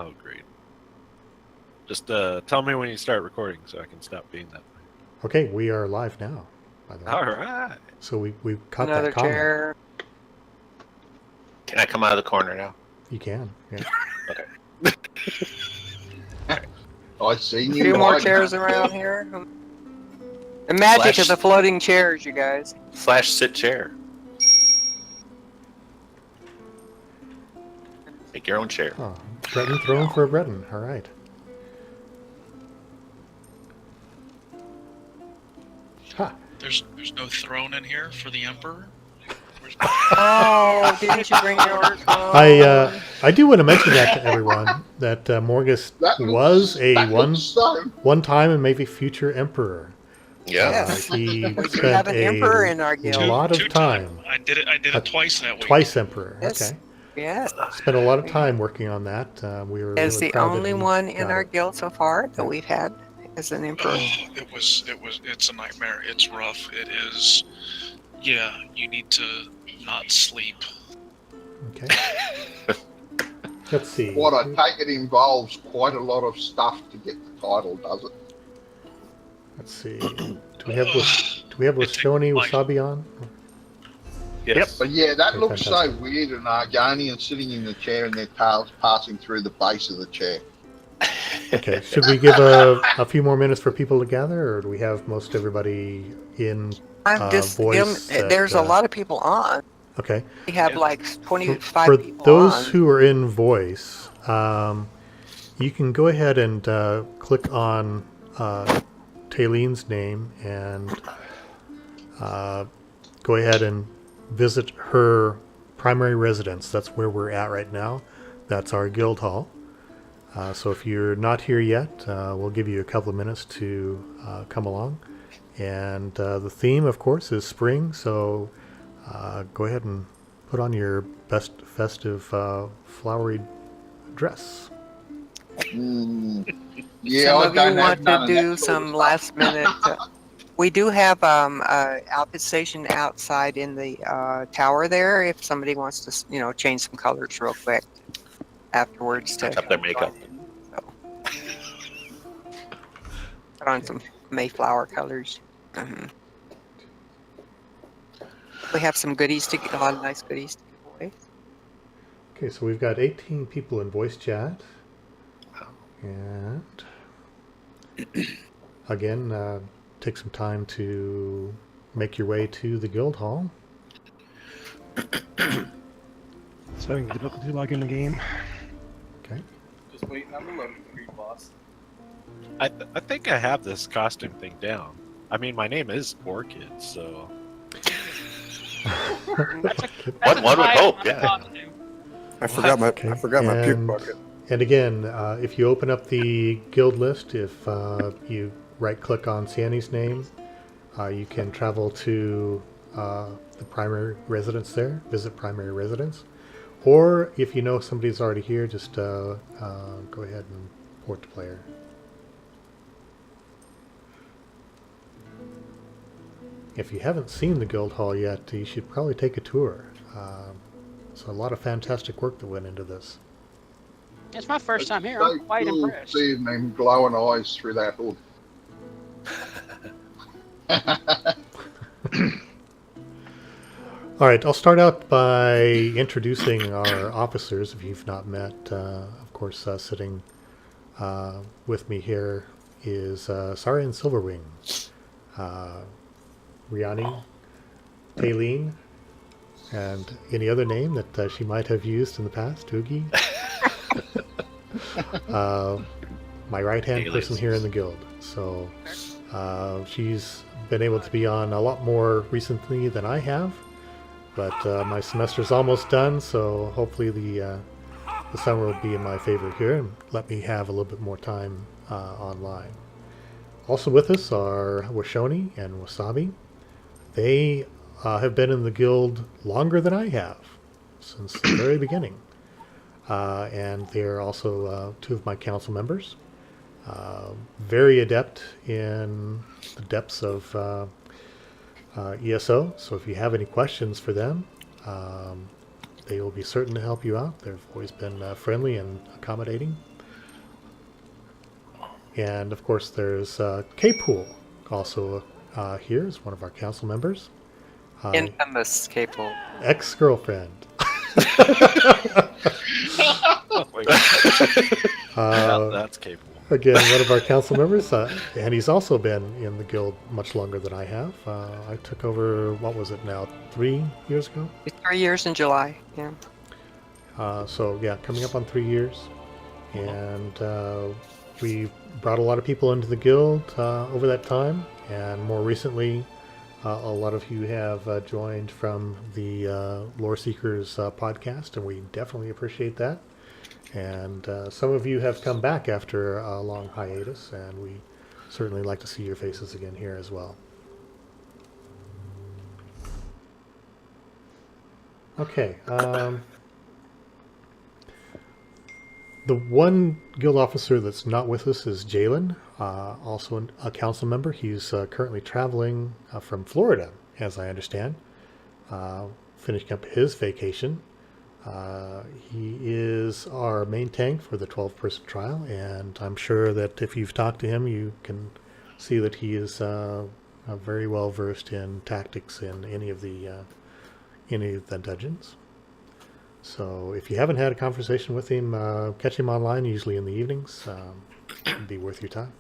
Oh, great. Just tell me when you start recording so I can stop being that way. Okay, we are live now, by the way. All right. So we caught Another that comment. chair. Can I come out of the corner now? You can. Yeah. Okay. I seen A you. few more hiding. chairs around here. The magic of the floating chairs, you guys. Flash sit chair. Make your own chair. Oh, Breton throne for a Breton. All right. Ha. There's no throne in here for the emperor. Oh, didn't you bring yours? I do want to mention that to everyone that Morgus was a one time and maybe future emperor. Yeah. Yes. He We do spent have an emperor in our a guild. lot of time. I did it twice that week. Twice emperor. Yes. Okay. Yes. Spent a lot of time working on that. We were As really the proud that only he one in got our it. guild so far that we've had as an emperor. Oh, it's a nightmare. It's rough. It is. Yeah, you need to not sleep. Okay. Let's see. What I take it involves quite a lot of stuff to get the title, does it? Let's see. Do we have Lashoni Wasabi on? Yes. But yeah, that looks fantastic. so weird. An Argonian sitting in the chair and their tails passing through the base of the chair. Okay. Should we give a few more minutes for people to gather, or do we have most everybody in I'm just. voice? There's a lot of people on. Okay. We have Yeah. like 25 For people those on. who are in voice, you can go ahead and click on Tayleen's name and go ahead and visit her primary residence. That's where we're at right now. That's our guild hall. So if you're not here yet, we'll give you a couple of minutes to come along. And the theme, of course, is spring. So go ahead and put on your best festive flowery dress. Yeah, Some I of don't you have want none to of that do sort of some stuff. last minute. We do have outfit station outside in the tower there. If somebody wants to, change some colors real quick afterwards to Pick up their makeup. put on some Mayflower colors. Mhm. We have some goodies to get, a lot of nice goodies to give away. Okay, so we've got 18 people in voice chat. And again, take some time to make your way to the guild hall. So I can get to log in the game. Okay. Just waiting on the loading screen, boss. I think I have this costume thing down. I mean, my name is Orchid, so. One would hope, yeah. I forgot my puke bucket. And again, if you open up the guild list, if you right-click on Sandy's name, you can travel to the primary residence there, visit primary residence. Or if you know somebody's already here, just go ahead and port to player. If you haven't seen the guild hall yet, you should probably take a tour. It's a lot of fantastic work that went into this. It's my first time here. So I'm quite cool impressed. seeing them glowing eyes through that hood. All right, I'll start out by introducing our officers. If you've not met, of course, sitting with me here is Sarian Silverwing, Riani, Taylene, and any other name that she might have used in the past, Oogie. My right-hand person here in the guild. So she's been able to be on a lot more recently than I have. But my semester's almost done, so hopefully the summer will be in my favor here and let me have a little bit more time online. Also with us are Washoni and Wasabi. They have been in the guild longer than I have, since the very beginning. And they're also two of my council members. Very adept in the depths of ESO, so if you have any questions for them, they will be certain to help you out. They've always been friendly and accommodating. And of course, there's K-Pool, also here is one of our council members. Infamous cable. Ex-girlfriend. Oh my God. That's capable. Again, one of our council members, and he's also been in the guild much longer than I have. I took over, what was it now, 3 years ago? 3 years in July. Yeah. So yeah, coming up on 3 years. And we brought a lot of people into the guild over that time. And more recently, a lot of you have joined from the Lore Seekers podcast, and we definitely appreciate that. And some of you have come back after a long hiatus, and we certainly like to see your faces again here as well. Okay. The one guild officer that's not with us is Jalen, also a council member. He's currently traveling from Florida, as I understand, finishing up his vacation. He is our main tank for the 12-person trial, and I'm sure that if you've talked to him, you can see that he is very well versed in tactics in any of the dungeons. So if you haven't had a conversation with him, catch him online, usually in the evenings. It'd be worth your time.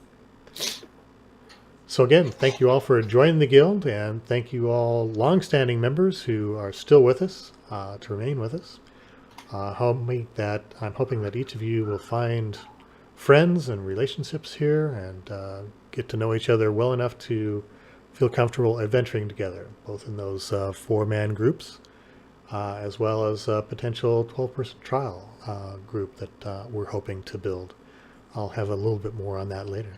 So again, thank you all for joining the guild, and thank you all long-standing members who are still with us to remain with us. I'm hoping that each of you will find friends and relationships here and get to know each other well enough to feel comfortable adventuring together, both in those 4-man groups as well as a potential 12-person trial group that we're hoping to build. I'll have a little bit more on that later.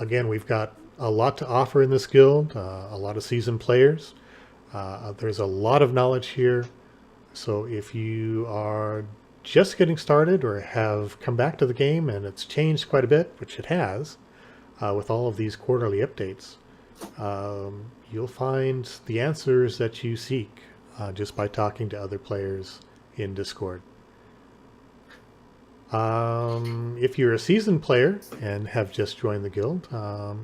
Again, we've got a lot to offer in this guild, a lot of seasoned players. There's a lot of knowledge here, so if you are just getting started or have come back to the game and it's changed quite a bit, which it has, with all of these quarterly updates, you'll find the answers that you seek just by talking to other players in Discord. If you're a seasoned player and have just joined the guild,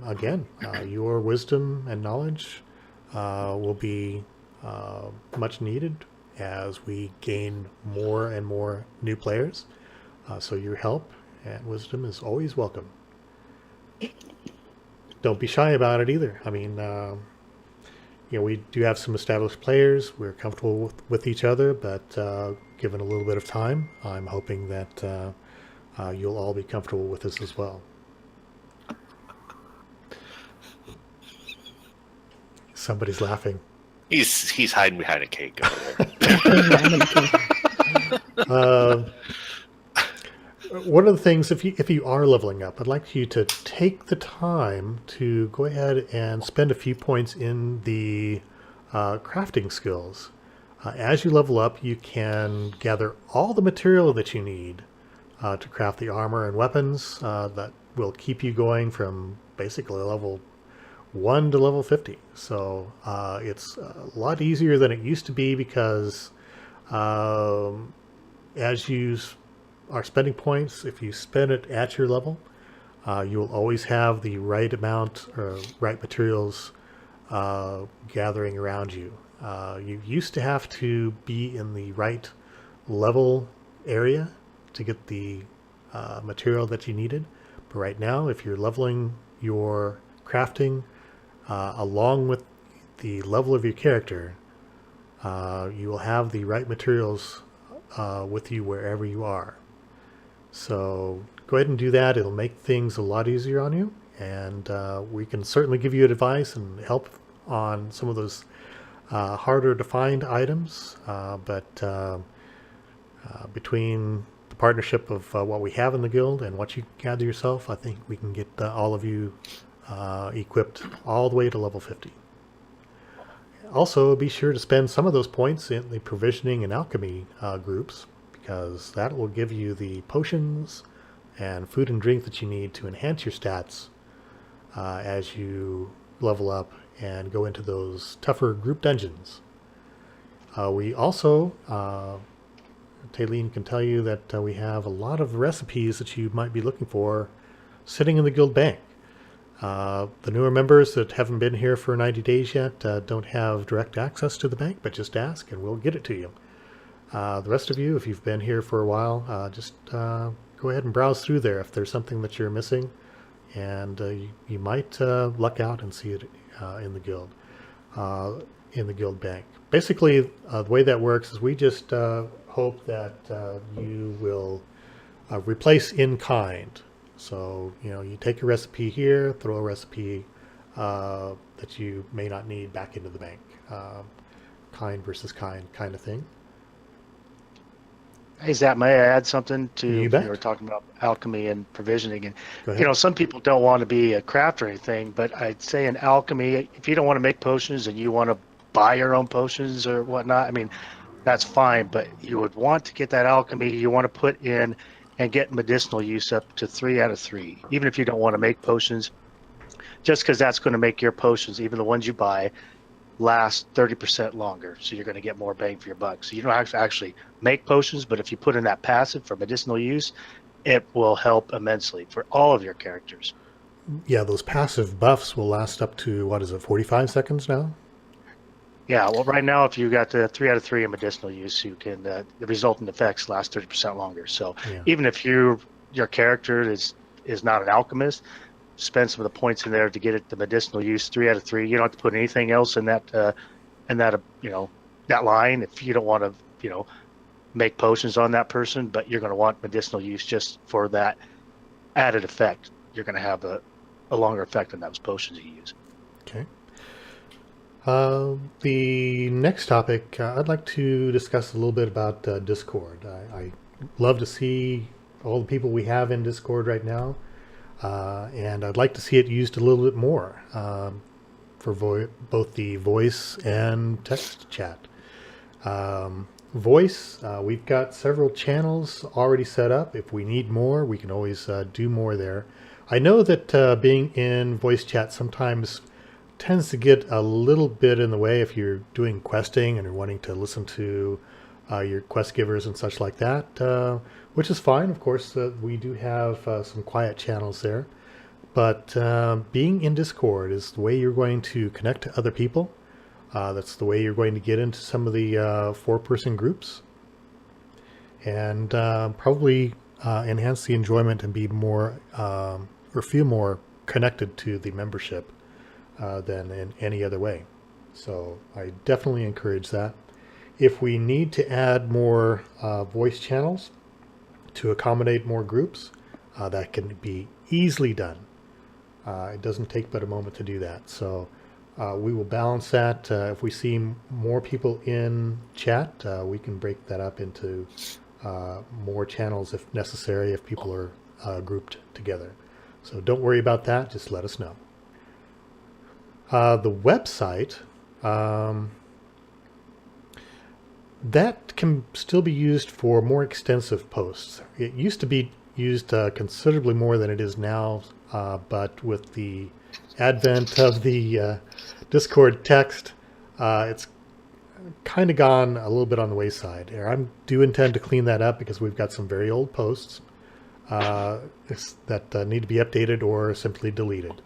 again, your wisdom and knowledge will be much needed as we gain more and more new players. So your help and wisdom is always welcome. Don't be shy about it either. I mean, we do have some established players. We're comfortable with each other, but given a little bit of time, I'm hoping that you'll all be comfortable with us as well. Somebody's laughing. He's hiding behind a cake over there. One of the things, if you are leveling up, I'd like you to take the time to go ahead and spend a few points in the crafting skills. As you level up, you can gather all the material that you need to craft the armor and weapons that will keep you going from basically level 1 to level 50. So it's a lot easier than it used to be because as you are spending points, if you spend it at your level, you will always have the right amount or right materials gathering around you. You used to have to be in the right level area to get the material that you needed. But right now, if you're leveling your crafting along with the level of your character, you will have the right materials with you wherever you are. So go ahead and do that. It'll make things a lot easier on you, and we can certainly give you advice and help on some of those harder to find items, but between the partnership of what we have in the guild and what you gather yourself, I think we can get all of you equipped all the way to level 50. Also, be sure to spend some of those points in the provisioning and alchemy groups, because that will give you the potions and food and drink that you need to enhance your stats as you level up and go into those tougher group dungeons. We also Taylene can tell you that we have a lot of recipes that you might be looking for sitting in the guild bank. The newer members that haven't been here for 90 days yet don't have direct access to the bank, but just ask and we'll get it to you. The rest of you, if you've been here for a while, just go ahead and browse through there if there's something that you're missing, and you might luck out and see it in the guild bank. Basically, the way that works is we just hope that you will replace in kind. So, you take a recipe here, throw a recipe that you may not need back into the bank. Kind versus kind of thing. Hey, Zap, may I add something to, You bet. were talking about alchemy and provisioning. And, some people don't want to be a crafter or anything, but I'd say in alchemy, if you don't want to make potions and you want to buy your own potions or whatnot, I mean, that's fine, but you would want to get that alchemy you want to put in and get medicinal use up to 3 out of 3, even if you don't want to make potions, just because that's going to make your potions, even the ones you buy, last 30% longer. So you're going to get more bang for your buck. So you don't have to actually make potions, but if you put in that passive for medicinal use, it will help immensely for all of your characters. Yeah, those passive buffs will last up to, 45 seconds now? Yeah, well, right now, if you got the 3 out of 3 in medicinal use, you can the resultant effects last 30% longer. So even if your character is not an alchemist, spend some of the points in there to get it the medicinal use 3 out of 3. You don't have to put anything else in that that line if you don't want to make potions on that person, but you're going to want medicinal use just for that added effect. You're going to have a longer effect on those potions you use. Okay. The next topic, I'd like to discuss a little bit about Discord. I love to see all the people we have in Discord right now, and I'd like to see it used a little bit more for both the voice and text chat. Voice, we've got several channels already set up. If we need more, we can always do more there. I know that being in voice chat sometimes tends to get a little bit in the way if you're doing questing and you're wanting to listen to your quest givers and such like that, which is fine. Of course, we do have some quiet channels there, but being in Discord is the way you're going to connect to other people. That's the way you're going to get into some of the 4-person groups, and probably enhance the enjoyment and be more or feel more connected to the membership than in any other way. So I definitely encourage that. If we need to add more voice channels to accommodate more groups, that can be easily done. It doesn't take but a moment to do that. So we will balance that. If we see more people in chat, we can break that up into more channels if necessary, if people are grouped together. So don't worry about that. Just let us know. The website, that can still be used for more extensive posts. It used to be used considerably more than it is now, but with the advent of the Discord text, it's kind of gone a little bit on the wayside. I do intend to clean that up because we've got some very old posts that need to be updated or simply deleted.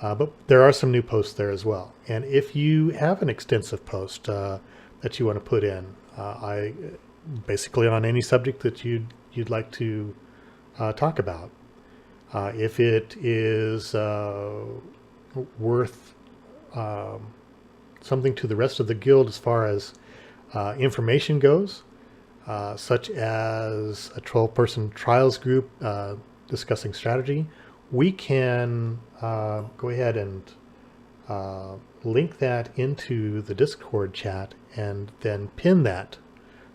But there are some new posts there as well. And if you have an extensive post that you want to put in, basically on any subject that you'd like to talk about, if it is worth something to the rest of the guild as far as information goes, such as a 12-person trials group discussing strategy, we can go ahead and link that into the Discord chat and then pin that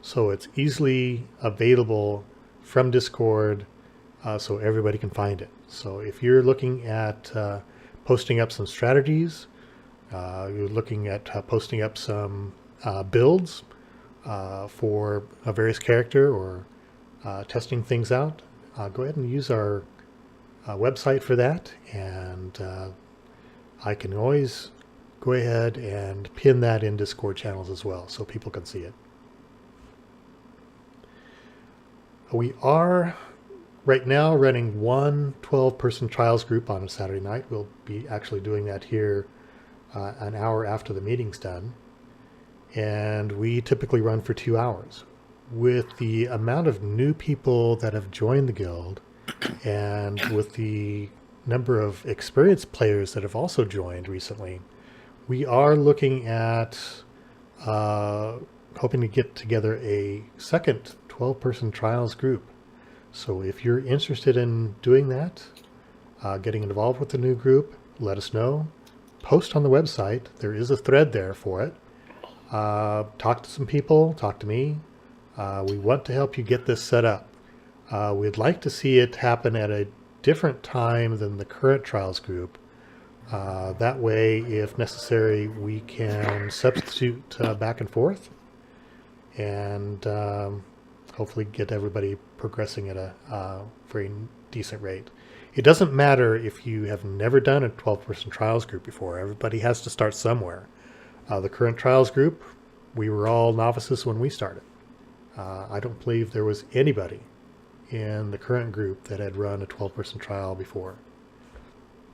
so it's easily available from Discord so everybody can find it. So if you're looking at posting up some strategies, you're looking at posting up some builds for a various character or testing things out, go ahead and use our website for that, and I can always go ahead and pin that in Discord channels as well so people can see it. We are right now running one 12-person trials group on a Saturday night. We'll be actually doing that here an hour after the meeting's done. And we typically run for 2 hours. With the amount of new people that have joined the guild, and with the number of experienced players that have also joined recently, we are looking at hoping to get together a second 12-person trials group. So if you're interested in doing that, getting involved with the new group, let us know. Post on the website. There is a thread there for it. Talk to some people. Talk to me. We want to help you get this set up. We'd like to see it happen at a different time than the current trials group. That way, if necessary, we can substitute back and forth and hopefully get everybody progressing at a very decent rate. It doesn't matter if you have never done a 12-person trials group before. Everybody has to start somewhere. The current trials group, we were all novices when we started. I don't believe there was anybody in the current group that had run a 12-person trial before.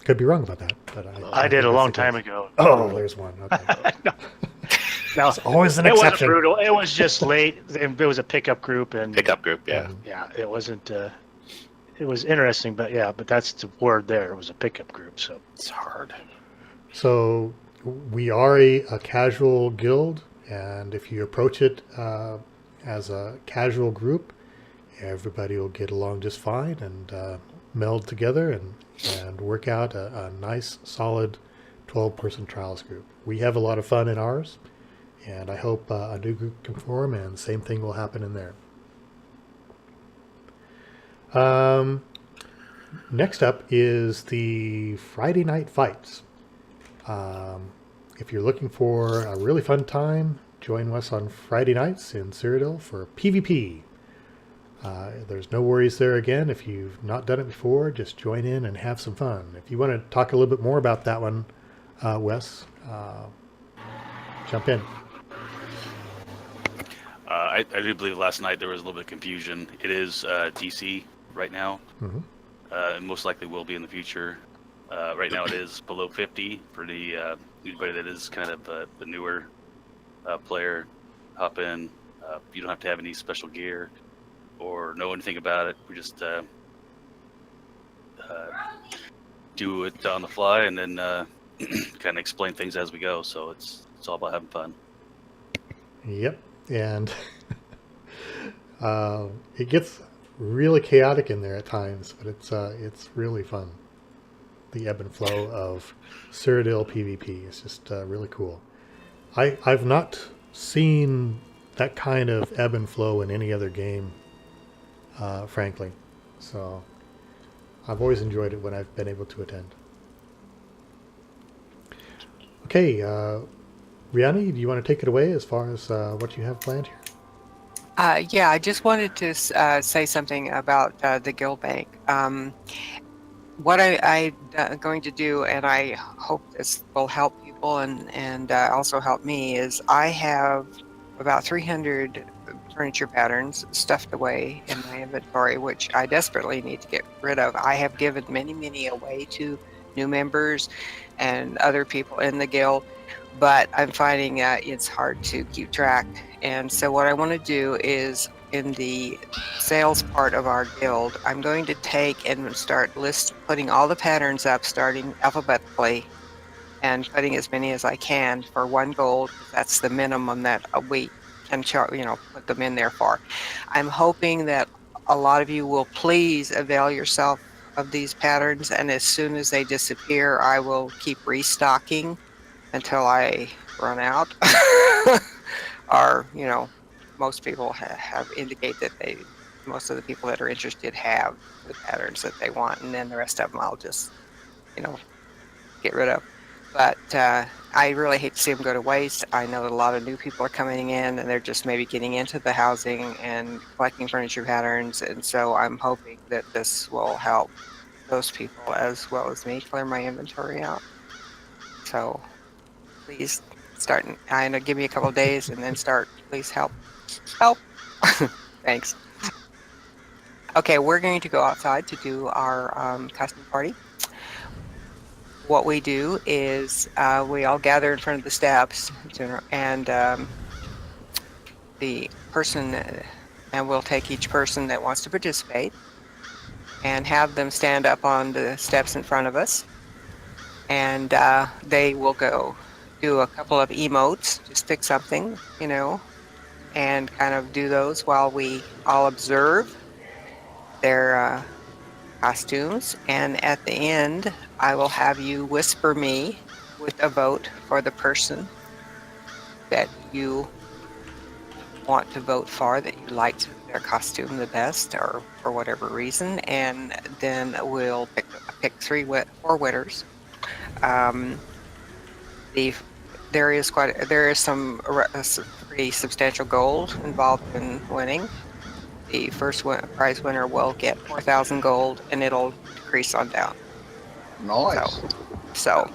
Could be wrong about that, but I did a long time ago. Oh, there's one. Okay. No. Now, It's always an it wasn't exception. brutal. It was just late. It was a pickup group, and Pickup group, yeah. yeah, it wasn't. It was interesting, but yeah, but that's the word there. It was a pickup group, so It's hard. So we are a casual guild, and if you approach it as a casual group, everybody will get along just fine and meld together and work out a nice, solid 12-person trials group. We have a lot of fun in ours, and I hope a new group can form, and the same thing will happen in there. Next up is the Friday night fights. If you're looking for a really fun time, join us on Friday nights in Cyrodiil for PvP. There's no worries there again. If you've not done it before, just join in and have some fun. If you want to talk a little bit more about that one, Wes, jump in. I do believe last night there was a little bit of confusion. It is DC right now. Mm-hmm. And most likely will be in the future. Right now it is below 50 for the anybody that is kind of the newer player. Hop in. You don't have to have any special gear or know anything about it. We just do it on the fly and then kind of explain things as we go. So it's all about having fun. Yep, and it gets really chaotic in there at times, but it's really fun. The ebb and flow of Cyrodiil PvP is just really cool. I've not seen that kind of ebb and flow in any other game, frankly. So I've always enjoyed it when I've been able to attend. Okay, Riani, do you want to take it away as far as what you have planned here? Yeah, I just wanted to say something about the Guild Bank. What I'm going to do, and I hope this will help people and also help me, is I have about 300 furniture patterns stuffed away in my inventory, which I desperately need to get rid of. I have given many away to new members and other people in the guild, but I'm finding it's hard to keep track. And so what I want to do is, in the sales part of our guild, I'm going to take and start putting all the patterns up, starting alphabetically, and putting as many as I can for 1 gold. That's the minimum that we can put them in there for. I'm hoping that a lot of you will please avail yourself of these patterns, and as soon as they disappear, I will keep restocking until I run out. Or, most people have indicate that most of the people that are interested have the patterns that they want, and then the rest of them I'll just, get rid of. But I really hate to see them go to waste. I know that a lot of new people are coming in, and they're just maybe getting into the housing and collecting furniture patterns, and so I'm hoping that this will help those people as well as me clear my inventory out. So please start. I know, give me a couple of days and then start. Please help. Thanks. Okay, we're going to go outside to do our costume party. What we do is we all gather in front of the steps, and the person, and we'll take each person that wants to participate and have them stand up on the steps in front of us, and they will go do a couple of emotes, just pick something, and kind of do those while we all observe their costumes. And at the end, I will have you whisper me with a vote for the person that you want to vote for, that you liked their costume the best or for whatever reason. And then we'll pick four winners. The there is some pretty substantial gold involved in winning. The first prize winner will get 4,000 gold, and it'll decrease on down. Nice. So,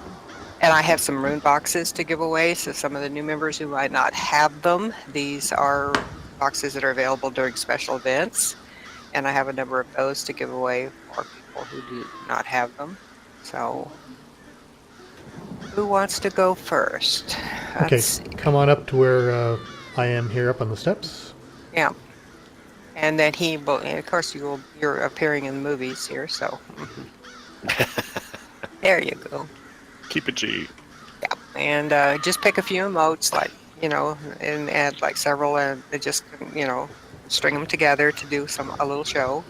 and I have some rune boxes to give away. So some of the new members who might not have them, these are boxes that are available during special events, and I have a number of those to give away for people who do not have them. So, who wants to go first? Okay, Let's see. come on up to where I am here up on the steps. Yeah. And then he will, and of course you're appearing in the movies here, so there you go. Keep it G. Yeah, and just pick a few emotes, like, and add like several, and just, string them together to do a little show.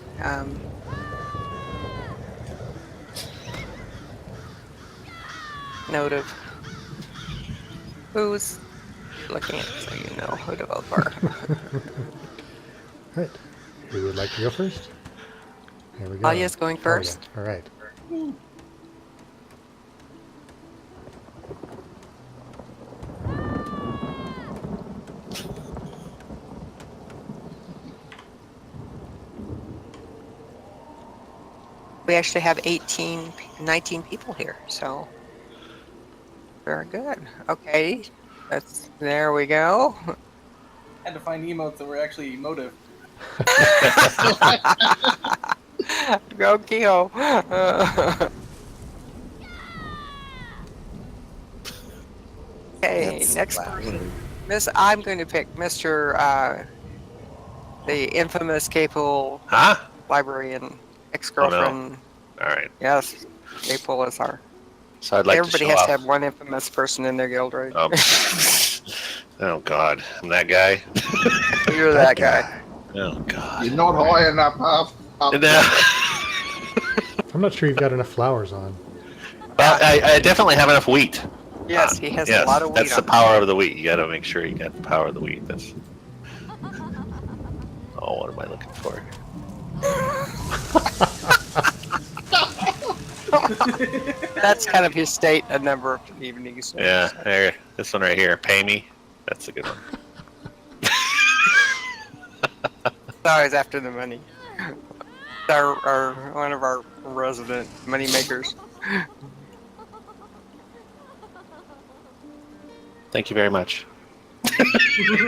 Note of who's you're looking at, so you know who to vote for. All right. Who would like to go first? There we go. Alia's going first. All right. We actually have 19 people here, so very good. Okay, there we go. Had to find emotes that were actually emotive. Go Keo. Okay, next person. I'm going to pick Mr. The infamous capable librarian ex-girlfriend. All right. Yes, Capel is our. So I'd like Everybody to show has off. to have one infamous person in their guild, right? Oh God, I'm that guy. You're that guy. Oh God. You're not high enough up. I'm not sure you've got enough flowers on. Well, I definitely have enough wheat. Yes, he has a lot of wheat. That's the power of the wheat. You got to make sure you got the power of the wheat. That's. Oh, what am I looking for? That's kind of his state a number of evenings. Yeah, there. This one right here. Pay me. That's a good one. It's always after the money. Our one of our resident money makers. Thank you very much.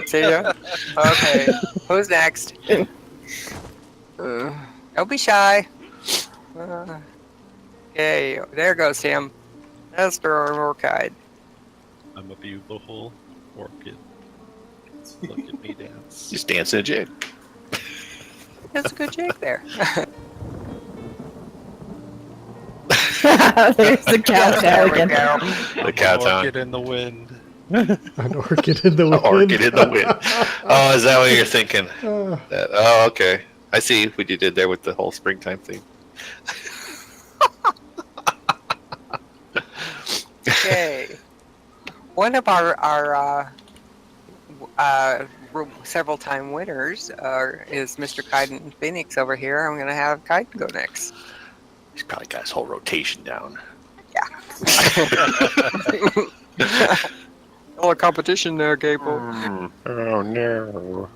See ya. Okay, who's next? Don't be shy. Okay, there goes him. Esther Orchid. I'm a beautiful orchid. Look at me dance. Just dancing a jig. That's a good jig there. There's the cow There we again. go. The cow town. Orchid in the wind. An orchid in the wind. Orchid in the wind. Oh, is that what you're thinking? Oh, okay. I see what you did there with the whole springtime thing. Okay. One of our several time winners is Mr. Kaiden Phoenix over here. I'm going to have Kaiden go next. He's probably got his whole rotation down. Yeah. A little competition there, Gable. Oh no.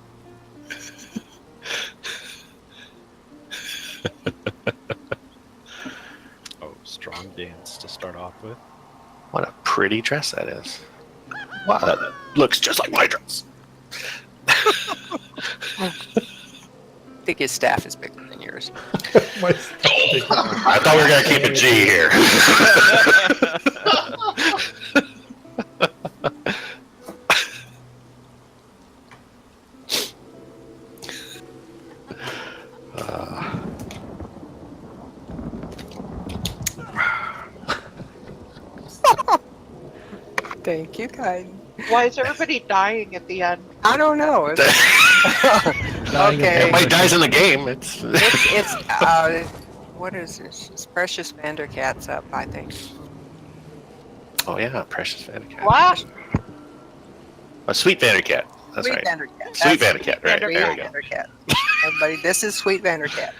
Oh, strong dance to start off with. What a pretty dress that is. Wow, that looks just like my dress. I think his staff is bigger than yours. stickers. My sticker. I thought we were gonna keep a G here. Thank you, guys. Why is everybody dying at the end? I don't know. Okay. Everybody dies in the game. It's What is this? It's Precious Vandercat's up, I think. oh yeah, Precious Vandercat. What? A Sweet Vandercat. That's Sweet right. Vandercat. Sweet That's Vandercat. Right. Sweet There we go. Vandercat. Everybody, this is Sweet Vandercat.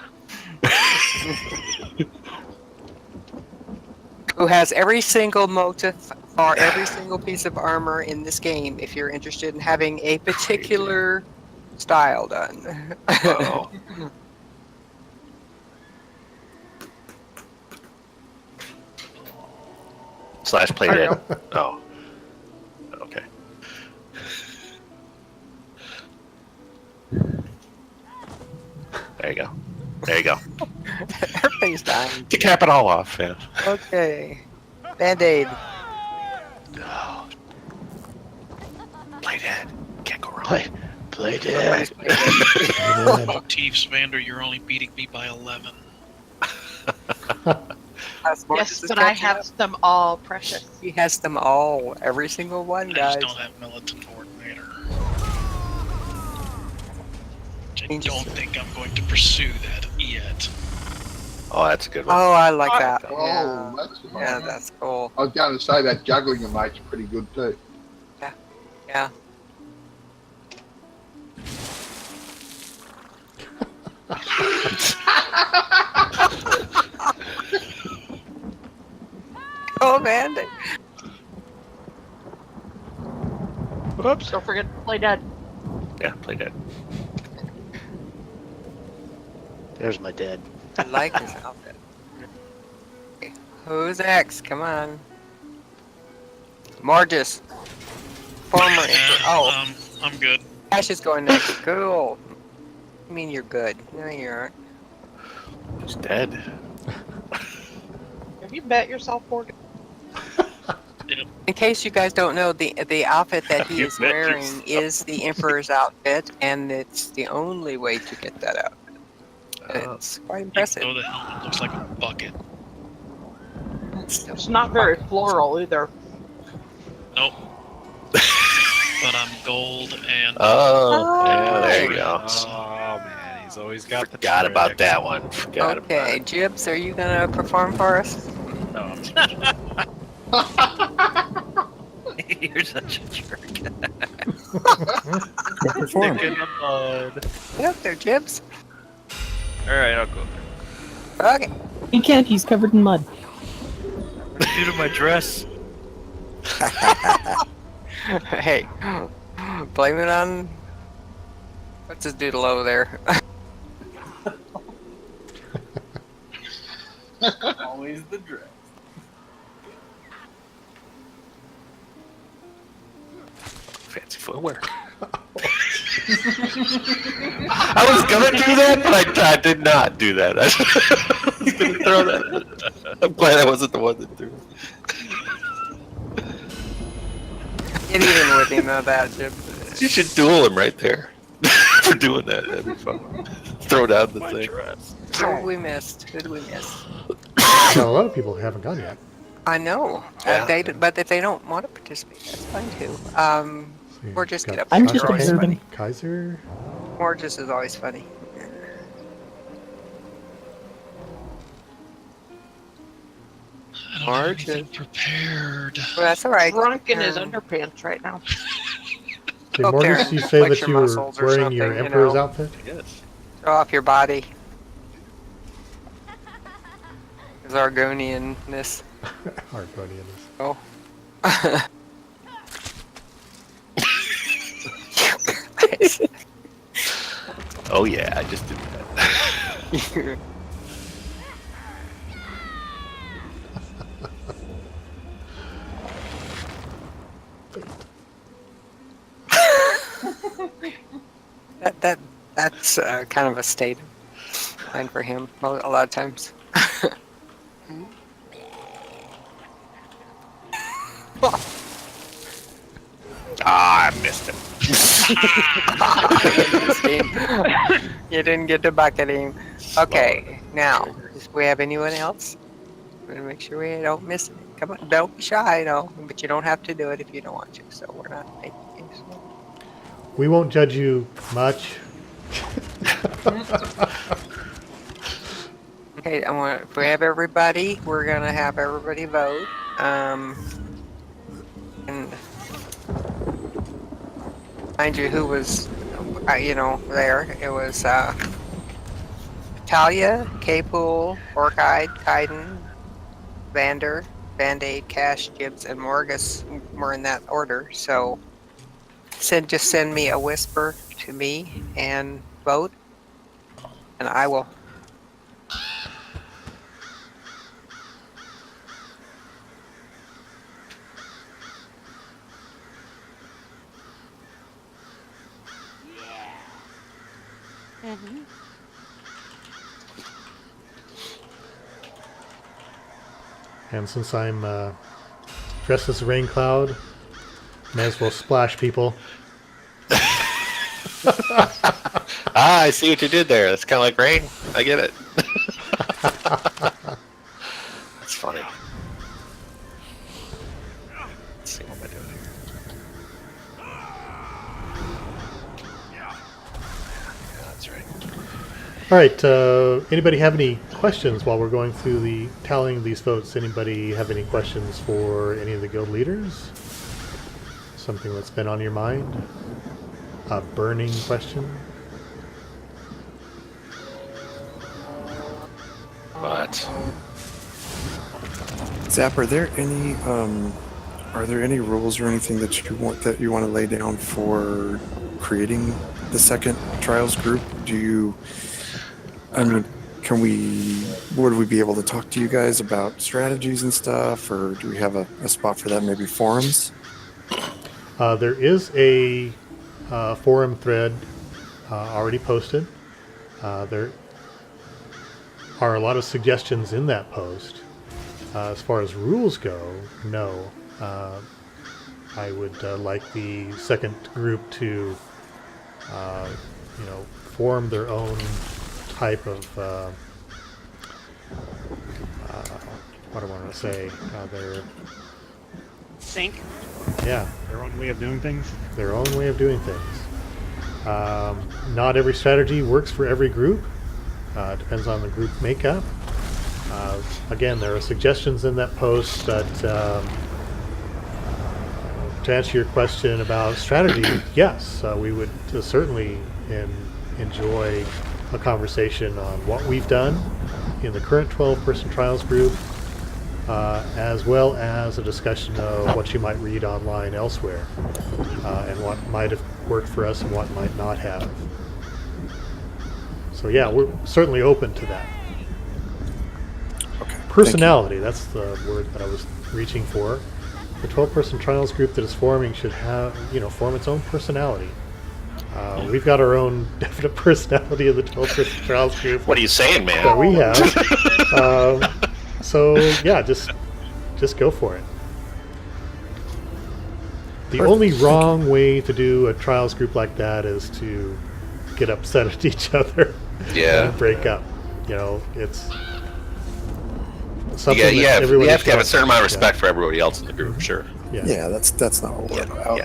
Who has every single motive for every single piece of armor in this game if you're interested in having a particular style done. Oh. Slash play dead. Oh. Okay. There you go. There you go. Everybody's dying. To cap it all off, yeah. Okay. Band-Aid. Oh. Play dead. Can't go wrong. Play dead. Motifs, Vander, you're only beating me by 11. Yes, but I have them all, Precious. He has them all. Every single one, I guys. just don't have Militant Coordinator. I don't think I'm going to pursue that yet. Oh, that's a good one. Oh, I like that. Oh, Yeah, that's yeah, that's cool. I was going to say that juggling mate's pretty good too. Yeah. Oh, man. Whoops, don't forget to play dead. Yeah, play dead. There's my dead. I like this outfit. Okay, who's next? Come on. Margus. Former Emperor. Oh, I'm good. Ash is going next. Cool. I mean, you're good. No, you aren't. He's dead. Have you bet yourself, Morgan? In case you guys don't know, the outfit that he is wearing is the Emperor's outfit, and it's the only way to get that outfit. It's quite impressive. Even though the helmet looks like a bucket. It's not very floral either. Nope. But I'm gold and... Oh, yeah, there you go. Oh man, he's always got the Forgot about trick. that one. Forgot about Okay, it. Jibs, are you gonna perform for us? No, you're such a jerk. Perform. Stick in the mud. Get up there, Jibs. All right, I'll go. Okay. He can't, he's covered in mud. Due to my dress. Hey, blame it on... What's this doodle over there? Always the dress. Fancy footwear. I was gonna do that, but I did not do that. I was gonna throw that. I'm glad I wasn't the one that threw it. Get even with him about that, Jibs. You should duel him right there for doing that. That'd be fun. Throw down the thing. Who did we miss? Who did we miss? Got a lot of people who haven't gone yet. I know. Yeah. But if they don't want to participate, that's fine too. Or just get up I'm there. just They're always observing. funny. Kaiser. Or just is always funny. I don't Marge have anything prepared. Well, that's all right. Drunk in his underpants right now. Did Up there Morgus, and you say flex that your you were muscles or wearing your something, you Emperor's know. outfit? Yes. Show off your body. His Argonianness. Argonian. Oh. Oh yeah, I just did that. That's kind of a state fine for him a lot of times. Ah, I missed it. You didn't get to bucket him. Okay, now, do we have anyone else? We're gonna make sure we don't miss it. Come on, don't be shy, but you don't have to do it if you don't want to. So we're not making you. So. We won't judge you much. Okay, if we have everybody, we're gonna have everybody vote. And mind you, who was, there? It was Talia, K-Pool, Orkide, Kaiden, Vander, Band-Aid, Cash, Gibbs, and Morgus were in that order. So just send me a whisper to me and vote, and I will. And since I'm dressed as a rain cloud, may as well splash people. I see what you did there. That's kind of like rain. I get it. That's funny. Let's see what am I doing here. Yeah, that's right. All right. Anybody have any questions while we're going through the tallying of these votes? Anybody have any questions for any of the guild leaders? Something that's been on your mind? A burning question? But Zap, are there any rules or anything that you want to lay down for creating the second trials group? Would we be able to talk to you guys about strategies and stuff, or do we have a spot for that, maybe forums? There is a forum thread already posted. There are a lot of suggestions in that post. As far as rules go, no. I would like the second group to, form their own type of, what do I want to say? Their Sync. Yeah. Their own way of doing things. Their own way of doing things. Not every strategy works for every group. Depends on the group makeup. Again, there are suggestions in that post that, to answer your question about strategy, yes, we would certainly enjoy a conversation on what we've done in the current 12-person trials group, as well as a discussion of what you might read online elsewhere, and what might have worked for us and what might not have. So yeah, we're certainly open to that. Okay. Personality, that's the word that I was reaching for. The 12-person trials group that is forming should have, form its own personality. We've got our own definite personality in the 12-person trials group. What are you saying, man? That we have. So yeah, just go for it. The only wrong way to do a trials group like that is to get upset at each other. Yeah. And break up. It's something you that everybody have to have a should certain amount of respect for everybody else in the group, sure. Yeah, that's not what we're about.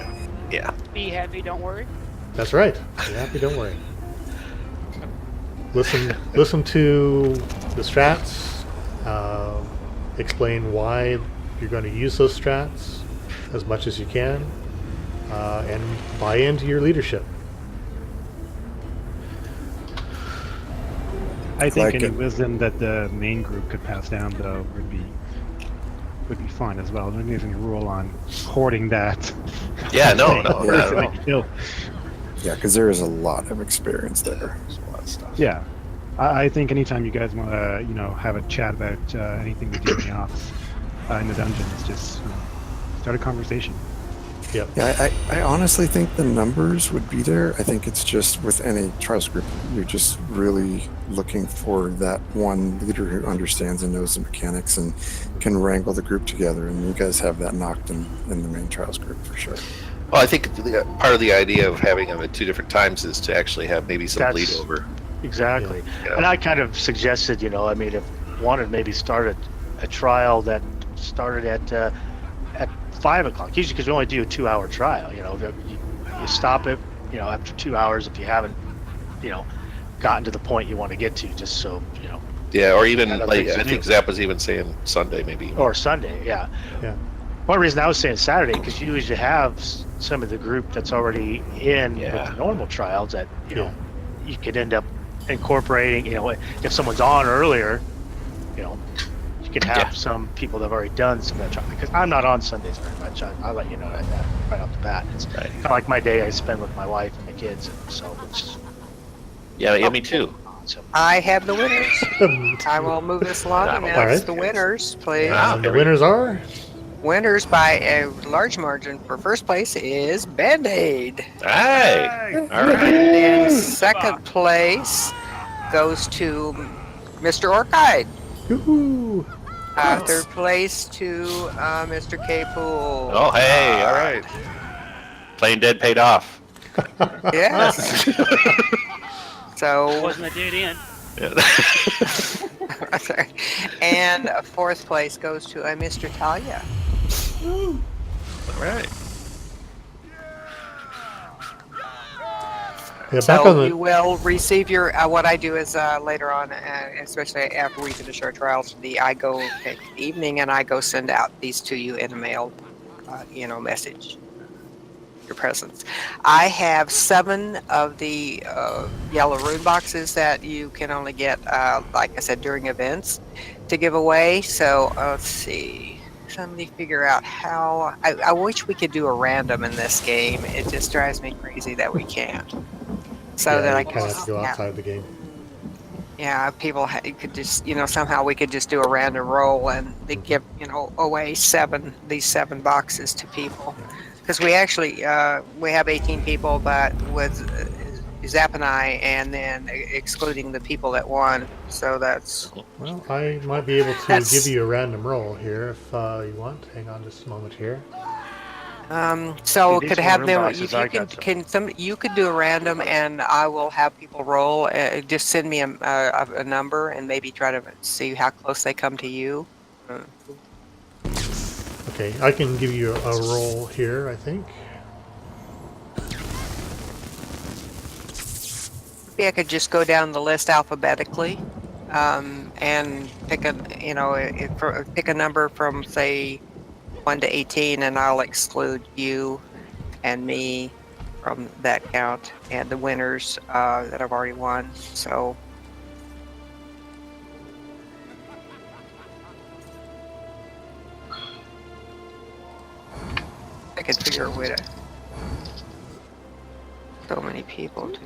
Yeah. Be happy, don't worry. That's right. Be happy, don't worry. Listen to the strats. Explain why you're going to use those strats as much as you can, and buy into your leadership. I think Like any it. wisdom that the main group could pass down, though, would be fun as well. There isn't a rule on hoarding that. Yeah, no. Yeah, because there is a lot of experience there. There's a lot of stuff. Yeah, I think anytime you guys want to, have a chat about anything we do in the office, in the dungeons, just start a conversation. Yep. Yeah, I honestly think the numbers would be there. I think it's just with any trials group, you're just really looking for that one leader who understands and knows the mechanics and can wrangle the group together. And you guys have that knocked in the main trials group for sure. Well, I think part of the idea of having them at 2 different times is to actually have maybe some bleed over. Exactly. Yeah. And I kind of suggested, I mean, if wanted maybe start a trial that started at 5 o'clock, usually because we only do a 2-hour trial. You stop it, after 2 hours if you haven't, gotten to the point you want to get to, just so Yeah, or even other like things to I think do. Zap was even saying Sunday maybe. Or Sunday, yeah. Yeah. One reason I was saying Saturday, because you usually have some of the group that's already in with the normal trials that you could end up incorporating. If someone's on earlier, you could have some people that have already done some of that trial. Because I'm not on Sundays very much. I'll let you know that right off the bat. It's kind of like my day I spend with my wife and the kids, so it's. Yeah, me too. I have the winners. I will move this along and announce the winners, please. And the winners are? Winners by a large margin for first place is Band-Aid. Hey! All right. And second place goes to Mr. Orchide. Yoo-hoo! Third place to Mr. K. Pool. Oh, hey, all right. Playing dead paid off. Yes. So Wasn't a dead end. sorry. And fourth place goes to a Mr. Talia. All right. Yeah, So you will receive your. What I do is later on, especially after we finish our trials, I go in the evening and I go send out these to you in a mail, message. Your presents. I have 7 of the yellow rune boxes that you can only get, like I said, during events to give away. So let's see. Somebody figure out how. I wish we could do a random in this game. It just drives me crazy that we can't. So that I kind can of have to go outside the game. Yeah, people could just, somehow we could just do a random roll and they give, away these 7 boxes to people. Because we actually, we have 18 people, but with Zap and I, and then excluding the people that won. So that's... Well, I might be able to give you a random roll here if you want. Hang on just a moment here. So could have them. If you could do a random, and I will have people roll. Just send me a number, and maybe try to see how close they come to you. Okay, I can give you a roll here, I think. Maybe I could just go down the list alphabetically, and pick pick a number from say 1 to 18, and I'll exclude you and me from that count, and the winners that have already won. So I could figure a way to. So many people too.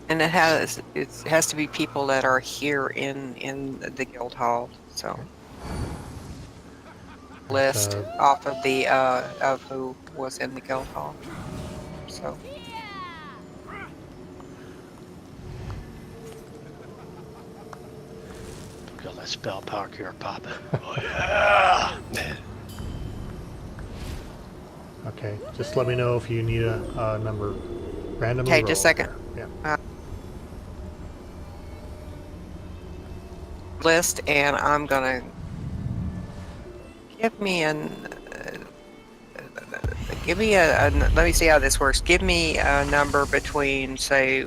And it has to be people that are here in the guild hall. So list off of the of who was in the guild hall. So got that spell power cure popping. Oh yeah. Okay, just let me know if you need a number randomly. Okay, just a second. Yeah. List, and I'm gonna give me a let me see how this works. Give me a number between say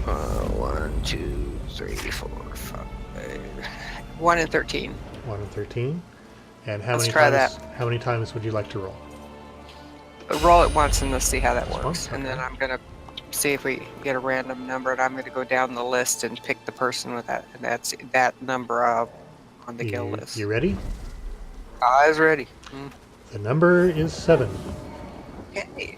1, 2, 3, 4, 5, 1 and 13. 1 and 13. And how Let's many try times? that. How many times would you like to roll? Roll it once and let's see how that works. Okay. And then I'm gonna see if we get a random number, and I'm gonna go down the list and pick the person with that, and that's that number on the guild list. You ready? I was ready. The number is 7. Okay.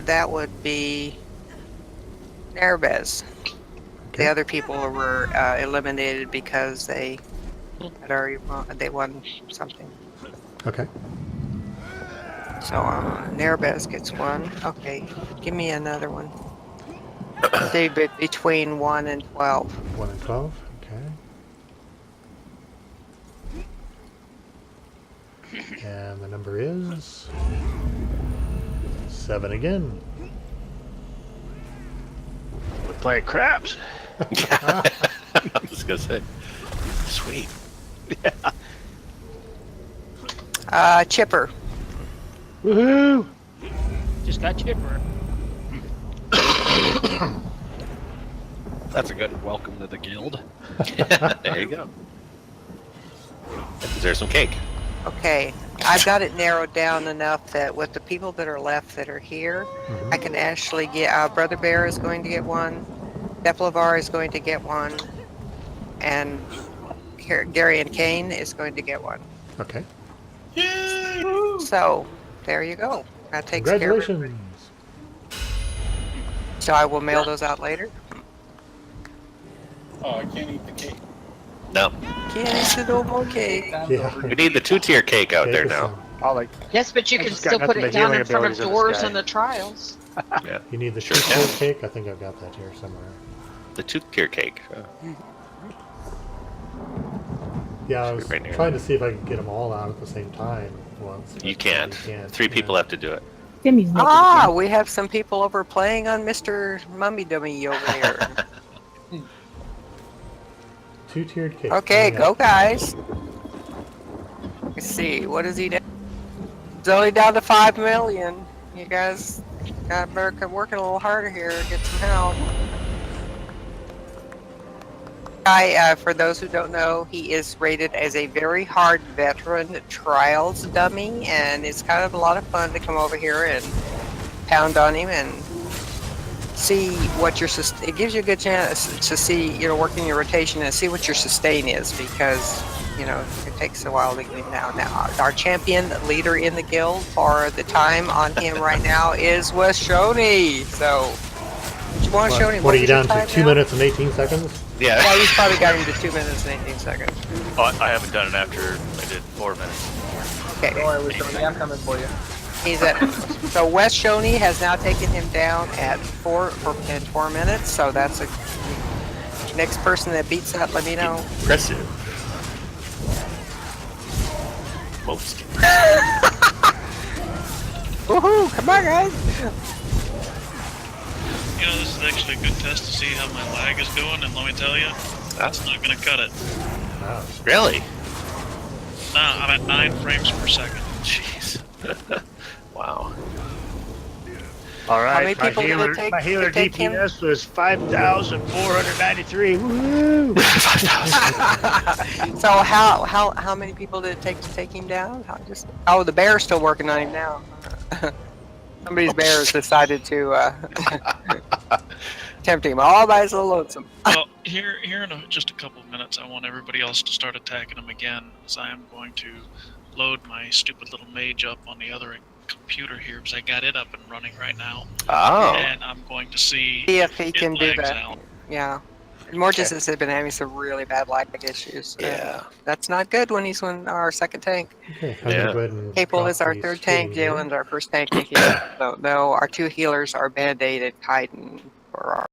that would be Nerbez. The other people were eliminated because they had already won something. Okay. So Nerbez gets one. Okay, give me another one. They between 1 and 12. 1 and 12. Okay. And the number is 7 again. We're playing craps. I was gonna say, sweet. Yeah. Chipper. Woohoo! Just got chipper. That's a good welcome to the guild. There you go. Is there some cake? Okay, I've got it narrowed down enough that with the people that are left that are here, I can actually get. Brother Bear is going to get one. Deplavar is going to get one, and Gary and Kane is going to get one. Okay. So there you go. That takes care of it. Congratulations. So I will mail those out later. Oh, I can't eat the cake. No. Can't eat the no more cake. Yeah. We need the 2-tier cake out there Cake is now. some- I'll like. Yes, but you I can just got still put nothing it but down healing in front of abilities in this doors guy. in the trials. Yeah. You need the Sure two-tier can. cake? I think I've got that here somewhere. The 2-tier cake. Yeah, I was Right near trying to see if I could get them all out at the same time once. You but can't. you can't. 3 people have to do it. Timmy's naked Ah, again. we have some people over playing on Mr. Mummy Dummy over here. Two-tiered cake. Okay, Yeah. go guys. Let's see, what is he down? It's only down to 5 million. You guys got better working a little harder here. Get some help. For those who don't know, he is rated as a very hard veteran trials dummy, and it's kind of a lot of fun to come over here and pound on him and see what your it gives you a good chance to see, working your rotation and see what your sustain is, because it takes a while to get him down. Now our champion leader in the guild for the time on him right now is Weshoni. So what you want, Shoni? What are you is your down to? time 2 now? minutes and 18 seconds? Yeah. Yeah, he's probably got him to 2 minutes and 18 seconds. Oh, I haven't done it after I did 4 minutes. Okay. Don't worry, Tony, I'm coming for you. He's at so Wes Shoney has now taken him down at 4 minutes. So that's a next person that beats that. Let me know. Impressive. Most. Woohoo! Come on, guys. This is actually a good test to see how my lag is going, and let me tell you, that's not going to cut it. Wow. Really? Nah, I'm at 9 frames per second. Jeez. Wow. All How many right, my people did it healer, take my healer to take him? DPS was 5,493. Woohoo! So how many people did it take to take him down? The bear's still working on him now. Somebody's bear has decided to tempt him all by his little lonesome. Well, here in just a couple of minutes, I want everybody else to start attacking him again, as I am going to load my stupid little mage up on the other computer here, because I got it up and running right now. Oh. And I'm going to see if he can do lags that. out. Yeah. Mortis has been having some really bad lag issues. Yeah. That's not good when he's our second tank. Okay, I'm gonna go ahead and Capel drop is our these third tank. three here. Jalen's our first tank. So, no, our 2 healers are Band-Aid and Kaiden for